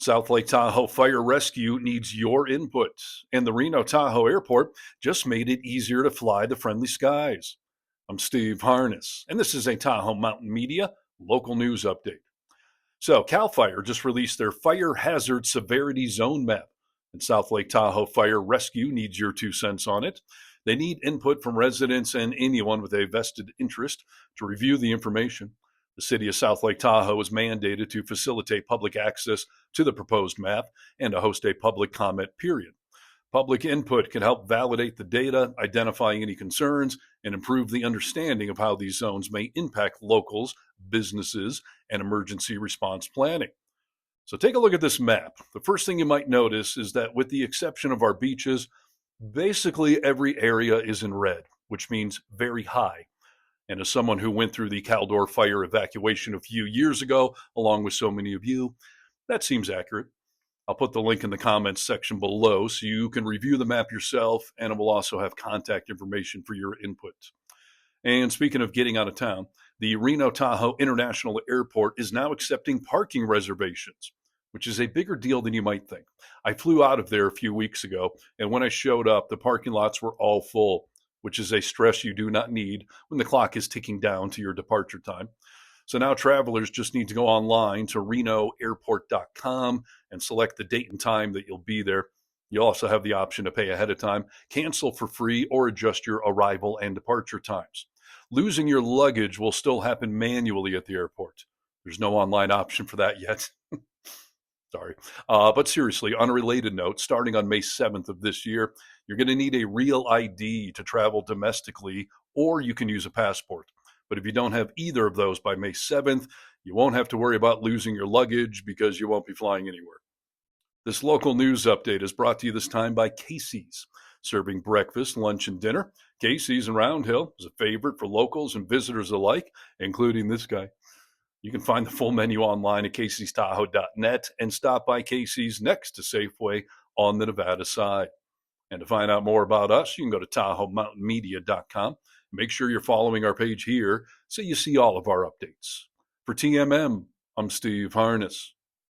South Lake Tahoe Fire Rescue needs your input, and the Reno Tahoe Airport just made it easier to fly the friendly skies. I'm Steve Harness, and this is a Tahoe Mountain Media local news update. So, CAL FIRE just released their Fire Hazard Severity Zone map, and South Lake Tahoe Fire Rescue needs your 2 cents on it. They need input from residents and anyone with a vested interest to review the information. The city of South Lake Tahoe is mandated to facilitate public access to the proposed map and to host a public comment period. Public input can help validate the data, identify any concerns, and improve the understanding of how these zones may impact locals, businesses, and emergency response planning. So take a look at this map. The first thing you might notice is that with the exception of our beaches, basically every area is in red, which means very high. And as someone who went through the Caldor fire evacuation a few years ago, along with so many of you, that seems accurate. I'll put the link in the comments section below so you can review the map yourself, and it will also have contact information for your input. And speaking of getting out of town, the Reno Tahoe International Airport is now accepting parking reservations, which is a bigger deal than you might think. I flew out of there a few weeks ago, and when I showed up, the parking lots were all full, which is a stress you do not need when the clock is ticking down to your departure time. So now travelers just need to go online to renoairport.com and select the date and time that you'll be there. You also have the option to pay ahead of time, cancel for free, or adjust your arrival and departure times. Losing your luggage will still happen manually at the airport. There's no online option for that yet. Sorry. But seriously, on a related note, starting on May 7th of this year, you're going to need a real ID to travel domestically, or you can use a passport. But if you don't have either of those by May 7th, you won't have to worry about losing your luggage because you won't be flying anywhere. This local news update is brought to you this time by Casey's, serving breakfast, lunch, and dinner. Casey's in Round Hill is a favorite for locals and visitors alike, including this guy. You can find the full menu online at Casey'sTahoe.net and stop by Casey's next to Safeway on the Nevada side. And to find out more about us, you can go to TahoeMountainMedia.com. Make sure you're following our page here so you see all of our updates. For TMM, I'm Steve Harness.